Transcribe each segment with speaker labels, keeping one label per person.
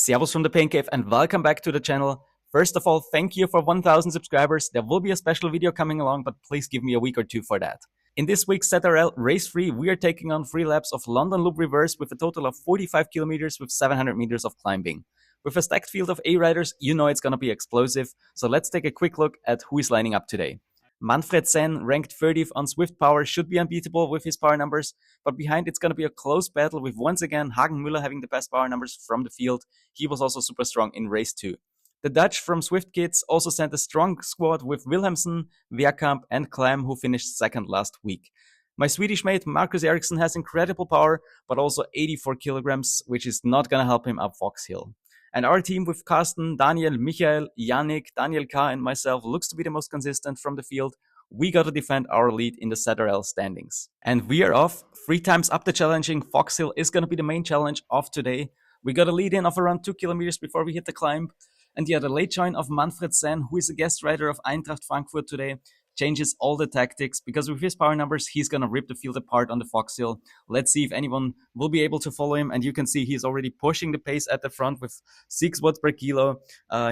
Speaker 1: Servus from the Pain Cave and welcome back to the channel. First of all, thank you for 1000 subscribers. There will be a special video coming along, but please give me a week or two for that. In this week's ZRL Race 3, we are taking on 3 laps of London Loop Reverse with a total of 45 kilometers with 700 meters of climbing. With a stacked field of A-riders, you know it's gonna be explosive, so let's take a quick look at who is lining up today. Manfred Sen, ranked 30th on Zwift power, should be unbeatable with his power numbers, but behind it's going to be a close battle with once again Hagen Müller having the best power numbers from the field. He was also super strong in race 2. The Dutch from Zwift Kids also sent a strong squad with Wilhelmsen, Weerkamp and Clem, who finished second last week. My Swedish mate Marcus Ericsson has incredible power, but also 84 kilograms, which is not going to help him up Fox Hill. And our team with Carsten, Daniel, Michael, Yannick, Daniel K. and myself looks to be the most consistent from the field. We got to defend our lead in the ZRL standings. And we are off. 3 times up the challenging Fox Hill is going to be the main challenge of today. We got a lead in of around 2 kilometers before we hit the climb. And yeah, the late join of Manfred Sen, who is a guest rider of Eintracht Frankfurt today, changes all the tactics, because with his power numbers, he's going to rip the field apart on the Fox Hill. Let's see if anyone will be able to follow him. And you can see he's already pushing the pace at the front with 6 watts per kilo.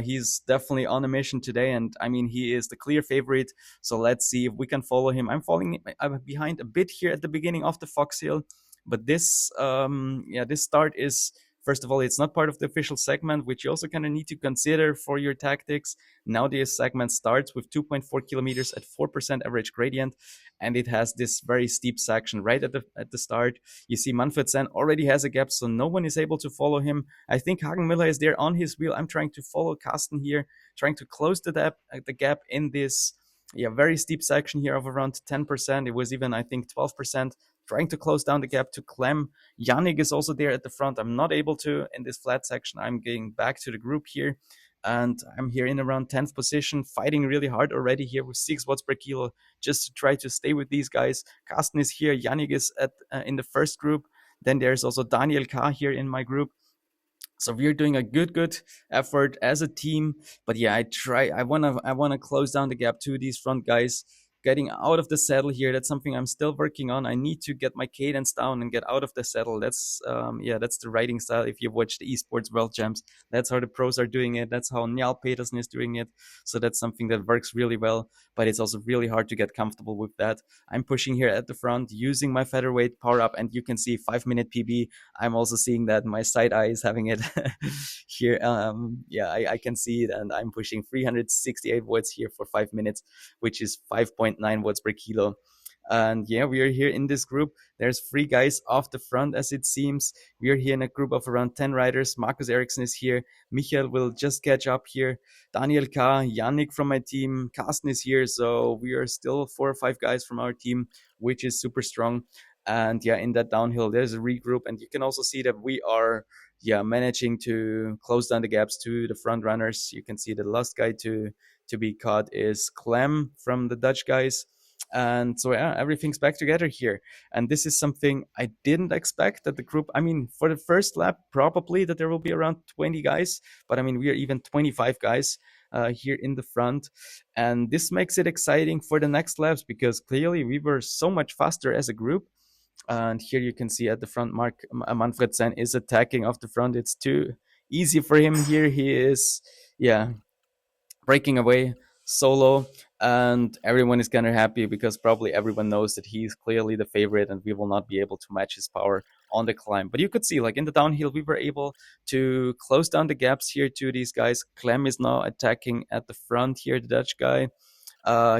Speaker 1: He's definitely on a mission today. And I mean, he is the clear favorite. So let's see if we can follow him. I'm falling behind a bit here at the beginning of the Fox Hill. But this start is... First of all, it's not part of the official segment, which you also kind of need to consider for your tactics. Now this segment starts with 2.4 kilometers at 4% average gradient, and it has this very steep section right at the start. You see Manfred Sen already has a gap, so no one is able to follow him. I think Hagen Müller is there on his wheel. I'm trying to follow Carsten here, trying to close the gap in this very steep section here of around 10%. It was even, I think, 12%. Trying to close down the gap to Clem. Yannick is also there at the front. I'm not able to in this flat section. I'm getting back to the group here. And I'm here in around 10th position, fighting really hard already here with 6 watts per kilo, just to try to stay with these guys. Carsten is here. Yannick is in the first group. Then there's also Daniel K. here in my group. So we're doing a good effort as a team. But yeah, I wanna close down the gap to these front guys. Getting out of the saddle here, that's something I'm still working on. I need to get my cadence down and get out of the saddle. That's the riding style. If you watch the esports world champs, that's how the pros are doing it. That's how Njal Petersen is doing it. So that's something that works really well, but it's also really hard to get comfortable with that. I'm pushing here at the front using my featherweight power up, and you can see 5-minute PB. I'm also seeing that my side eye is having it here. I can see it, and I'm pushing 368 watts here for 5 minutes, which is 5.9 watts per kilo. And yeah, we are here in this group. There's 3 guys off the front, as it seems. We are here in a group of around 10 riders. Marcus Ericsson is here. Michael will just catch up here. Daniel K, Yannick from my team, Carsten is here. So we are still 4 or 5 guys from our team, which is super strong. And yeah, in that downhill, there's a regroup, and you can also see that we are managing to close down the gaps to the front runners. You can see the last guy to be caught is Clem from the Dutch guys. And so yeah, everything's back together here. And this is something I didn't expect that the group, I mean, for the first lap, probably that there will be around 20 guys, but I mean, we are even 25 guys here in the front. And this makes it exciting for the next laps, because clearly we were so much faster as a group. And here you can see at the front, Manfred Sen is attacking off the front. It's too easy for him here. He is, breaking away solo, and everyone is kind of happy, because probably everyone knows that he's clearly the favorite and we will not be able to match his power on the climb. But you could see, like in the downhill, we were able to close down the gaps here to these guys. Clem is now attacking at the front here, the Dutch guy.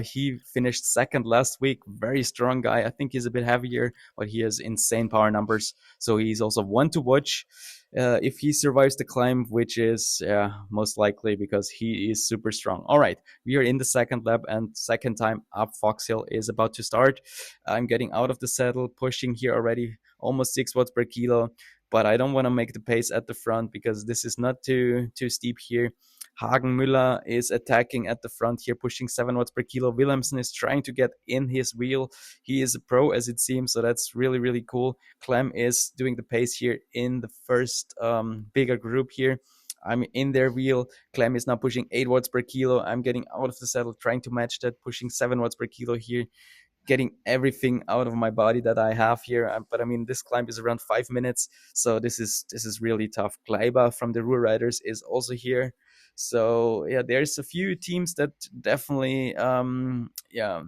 Speaker 1: He finished second last week. Very strong guy. I think he's a bit heavier, but he has insane power numbers. So he's also one to watch if he survives the climb, which is most likely, because he is super strong. All right, we are in the second lap, and second time up Fox Hill is about to start. I'm getting out of the saddle, pushing here already almost 6 watts per kilo, but I don't want to make the pace at the front, because this is not too steep here. Hagen Müller is attacking at the front here, pushing 7 watts per kilo. Wilhelmsen is trying to get in his wheel. He is a pro, as it seems, so that's really cool. Clem is doing the pace here in the first bigger group here. I'm in their wheel. Clem is now pushing 8 watts per kilo. I'm getting out of the saddle, trying to match that, pushing 7 watts per kilo here. getting everything out of my body that I have here. But I mean, this climb is around 5 minutes, so this is really tough. Kleiber from the Ruhr Riders is also here. So yeah, there's a few teams that definitely yeah,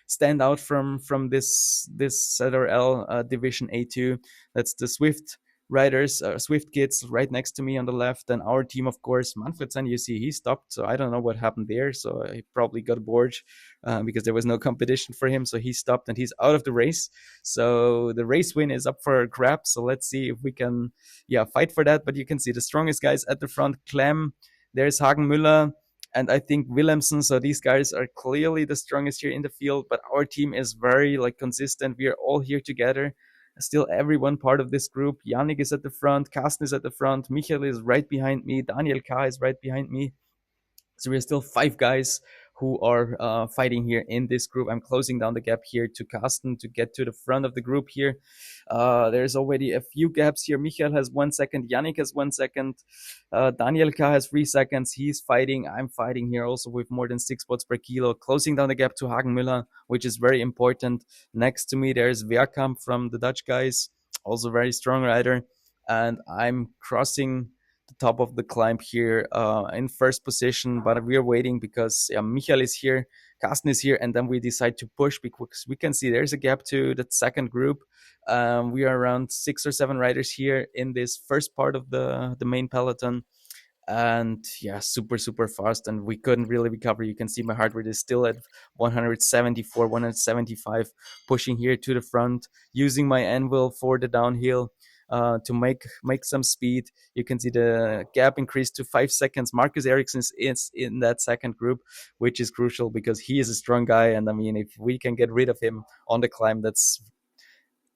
Speaker 1: stand out from this ZRL Division A2. That's the Zwift riders, Swift kids right next to me on the left. And our team, of course, Manfredsen, you see, he stopped. So I don't know what happened there. So he probably got bored because there was no competition for him. So he stopped and he's out of the race. So the race win is up for grabs. So let's see if we can, yeah, fight for that. But you can see the strongest guys at the front. Clem, there's Hagen Müller, and I think Willemsen. So these guys are clearly the strongest here in the field, but our team is very like consistent. We are all here together. Still everyone part of this group. Yannick is at the front, Carsten is at the front, Michael is right behind me, Daniel K is right behind me. So we're still 5 guys who are fighting here in this group. I'm closing down the gap here to Carsten to get to the front of the group here. There's already a few gaps here. Michael has 1 second. Yannick has 1 second. Daniel K has 3 seconds. He's fighting. I'm fighting here also with more than 6 watts per kilo. Closing down the gap to Hagen Müller, which is very important. Next to me, there's Wehrkamp from the Dutch guys, also very strong rider. And I'm crossing the top of the climb here in first position, but we're waiting because Michael is here, Carsten is here, and then we decide to push because we can see there's a gap to the second group. We are around 6 or 7 riders here in this first part of the main peloton. And yeah, super fast, and we couldn't really recover. You can see my heart rate is still at 174, 175, pushing here to the front, using my anvil for the downhill to make some speed. You can see the gap increased to 5 seconds. Marcus Ericsson is in that second group, which is crucial because he is a strong guy, and I mean, if we can get rid of him on the climb,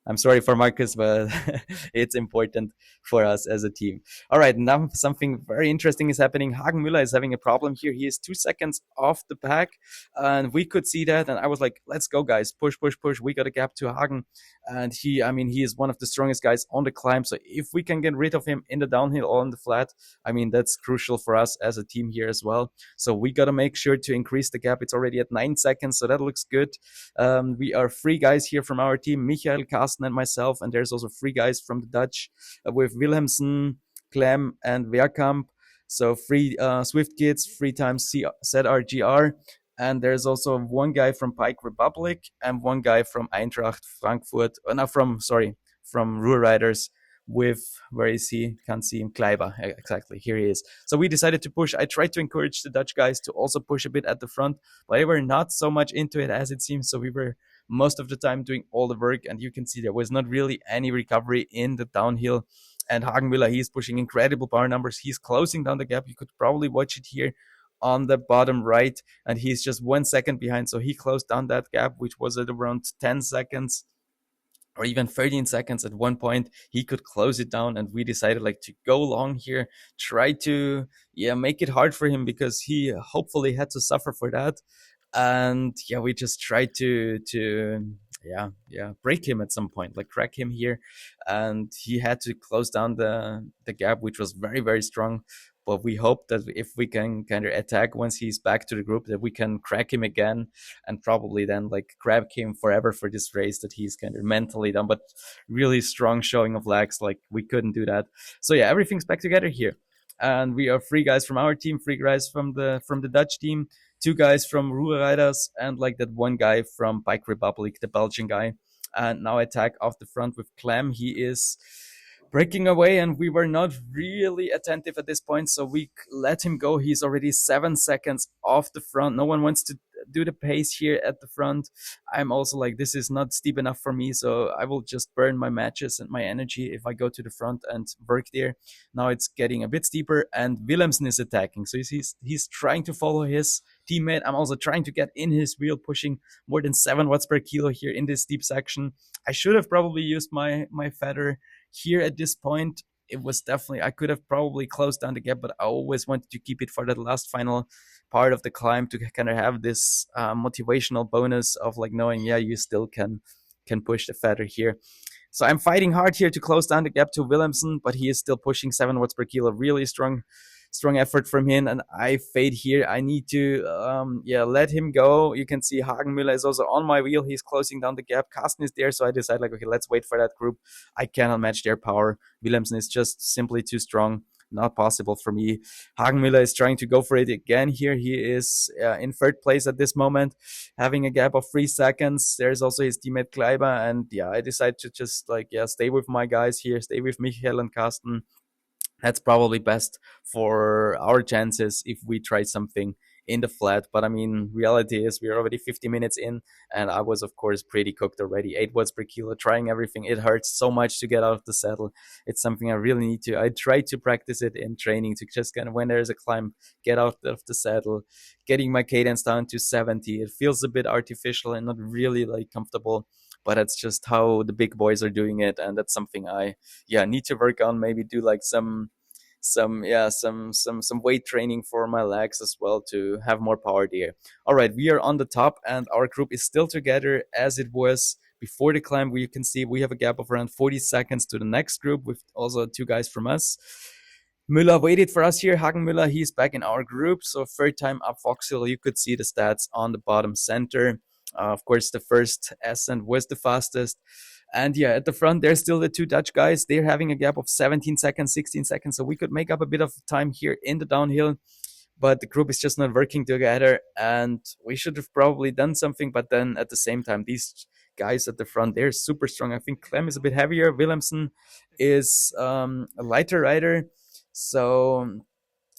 Speaker 1: I'm sorry for Marcus, but it's important for us as a team. All right, now something very interesting is happening. Hagen Müller is having a problem here. He is 2 seconds off the pack, and we could see that. And I was like, let's go, guys. Push. We got a gap to Hagen. And he is one of the strongest guys on the climb. So if we can get rid of him in the downhill or on the flat, I mean, that's crucial for us as a team here as well. So we got to make sure to increase the gap. It's already at 9 seconds, so that looks good. We are 3 guys here from our team, Michael, Carsten, and myself, and there's also 3 guys from the Dutch with Willemsen, Clem, and Wehrkamp. So 3 Swift kids, 3 times ZRG-r. And there's also 1 guy from Bike Republic and 1 guy from Eintracht Frankfurt. From Ruhr Riders with, where is he? Can't see him. Kleiber. Exactly. Here he is. So we decided to push. I tried to encourage the Dutch guys to also push a bit at the front, but they were not so much into it as it seems. So we were most of the time doing all the work, and you can see there was not really any recovery in the downhill. And Hagen Müller, he's pushing incredible power numbers. He's closing down the gap. You could probably watch it here on the bottom right, and he's just 1 second behind. So he closed down that gap, which was at around 10 seconds or even 13 seconds at one point. He could close it down, and we decided like to go long here, try to make it hard for him because he hopefully had to suffer for that. And we just tried to break him at some point, like crack him here, and he had to close down the gap, which was very, very strong. But we hope that if we can kind of attack once he's back to the group, that we can crack him again and probably then like grab him forever for this race, that he's kind of mentally done. But really strong showing of legs, like we couldn't do that. So yeah, everything's back together here. And we are 3 guys from our team, 3 guys from the Dutch team, 2 guys from Ruhr Riders, and like that 1 guy from Bike Republic, the Belgian guy. And now attack off the front with Clem. He is breaking away, and we were not really attentive at this point, so we let him go. He's already 7 seconds off the front. No one wants to do the pace here at the front. I'm also like, this is not steep enough for me, so I will just burn my matches and my energy if I go to the front and work there. Now it's getting a bit steeper, and Willemsen is attacking, so he's trying to follow his teammate. I'm also trying to get in his wheel, pushing more than 7 watts per kilo here in this steep section. I should have probably used my feather here at this point. It was definitely, I could have probably closed down the gap, but I always wanted to keep it for that last final part of the climb to kind of have this motivational bonus of like knowing, you still can push the feather here. So I'm fighting hard here to close down the gap to Willemsen, but he is still pushing 7 watts per kilo, really strong strong effort from him, and I fade here. I need to let him go. You can see Hagenmüller is also on my wheel. He's closing down the gap. Carsten is there, so I decide like, okay, let's wait for that group. I cannot match their power. Williamson is just simply too strong. Not possible for me. Hagenmüller is trying to go for it again here. He is in third place at this moment, having a gap of 3 seconds. There's also his teammate Kleiber, and I decide to just like stay with my guys here, stay with Michael and Carsten. That's probably best for our chances if we try something in the flat. But I mean, reality is we're already 50 minutes in, and I was, of course, pretty cooked already. 8 watts per kilo, trying everything. It hurts so much to get out of the saddle. It's something I really need to. I try to practice it in training to just kind of, when there's a climb, get out of the saddle, getting my cadence down to 70. It feels a bit artificial and not really like comfortable. But that's just how the big boys are doing it, and that's something I need to work on. Maybe do like some weight training for my legs as well to have more power there. All right, we are on the top, and our group is still together as it was before the climb. Where you can see we have a gap of around 40 seconds to the next group with also 2 guys from us. Müller waited for us here. Hagenmüller, he's back in our group. So third time up Foxhill, you could see the stats on the bottom center. Of course, the first ascent was the fastest. And at the front, there's still the 2 Dutch guys. They're having a gap of 17 seconds, 16 seconds. So we could make up a bit of time here in the downhill. But the group is just not working together. And we should have probably done something. But then at the same time, these guys at the front, they're super strong. I think Clem is a bit heavier. Williamson is a lighter rider. So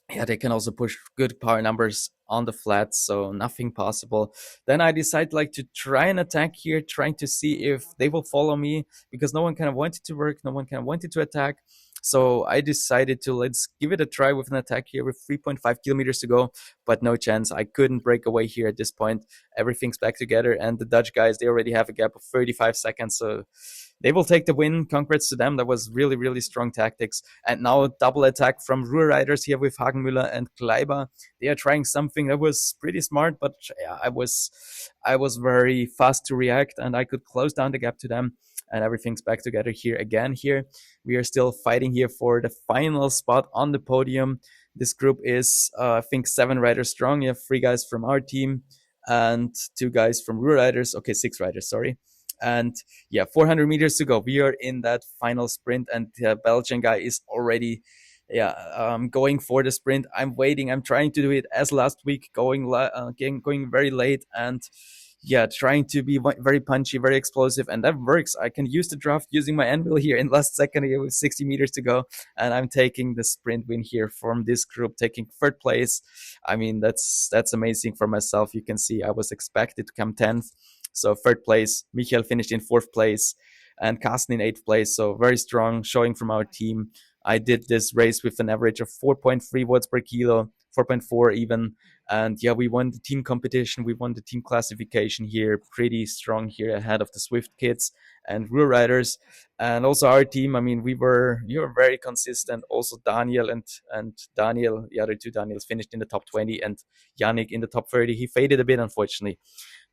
Speaker 1: they can also push good power numbers on the flats, so nothing possible. Then I decide like to try an attack here, trying to see if they will follow me, because no one kind of wanted to work, no one kind of wanted to attack. So I decided to let's give it a try with an attack here with 3.5 kilometers to go, but no chance. I couldn't break away here at this point. Everything's back together, and the Dutch guys, they already have a gap of 35 seconds, so they will take the win. Congrats to them. That was really, really strong tactics. And now a double attack from Ruhr riders here with Hagenmüller and Kleiber. They are trying something that was pretty smart, but I was very fast to react, and I could close down the gap to them. And everything's back together here again. Here we are still fighting here for the final spot on the podium. This group is I think 7 riders strong. You have 3 guys from our team and 2 guys from Ruhr riders. Okay, 6 riders, sorry. And 400 meters to go. We are in that final sprint, and the Belgian guy is already going for the sprint. I'm waiting. I'm trying to do it as last week, going very late, and trying to be very punchy, very explosive, and that works. I can use the draft using my anvil here in last second here with 60 meters to go, and I'm taking the sprint win here from this group, taking 3rd place. I mean, that's amazing for myself. You can see I was expected to come 10th. So 3rd place, Michael finished in 4th place, and Carsten in 8th place. So very strong showing from our team. I did this race with an average of 4.3 watts per kilo, 4.4 even. And we won the team competition. We won the team classification here, pretty strong here ahead of the Zwift kids and Ruhr riders. And also our team, I mean, you were very consistent. Also Daniel and Daniel, the other 2 Daniels finished in the top 20, and Yannick in the top 30. He faded a bit, unfortunately.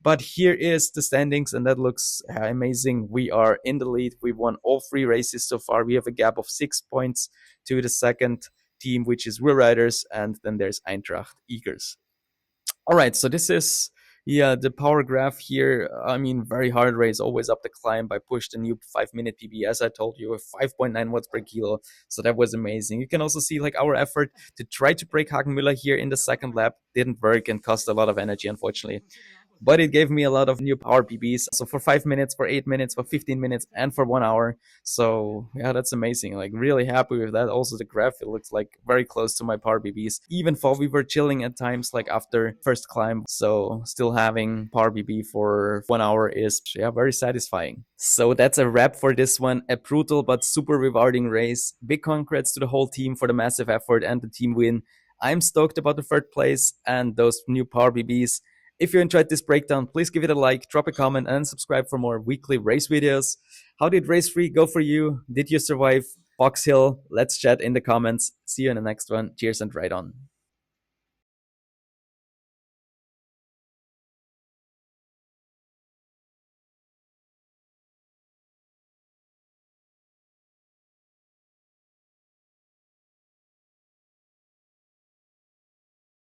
Speaker 1: But here is the standings, and that looks amazing. We are in the lead. We won all 3 races so far. We have a gap of 6 points to the second team, which is Ruhr riders, and then there's Eintracht Eagers. All right, so this is the power graph here. I mean, very hard race, always up the climb. I pushed a new 5-minute PB, as I told you, with 5.9 watts per kilo. So that was amazing. You can also see like our effort to try to break Hagenmüller here in the second lap didn't work and cost a lot of energy, unfortunately. But it gave me a lot of new power PBs. So for 5 minutes, for 8 minutes, for 15 minutes, and for 1 hour. So that's amazing. Like really happy with that. Also the graph, it looks like very close to my power PBs. Even though we were chilling at times like after first climb. So still having power PB for 1 hour is very satisfying. So that's a wrap for this one. A brutal but super rewarding race. Big congrats to the whole team for the massive effort and the team win. I'm stoked about the 3rd place and those new power PBs. If you enjoyed this breakdown, please give it a like, drop a comment, and subscribe for more weekly race videos. How did race 3 go for you? Did you survive Fox Hill? Let's chat in the comments. See you in the next one. Cheers and ride on.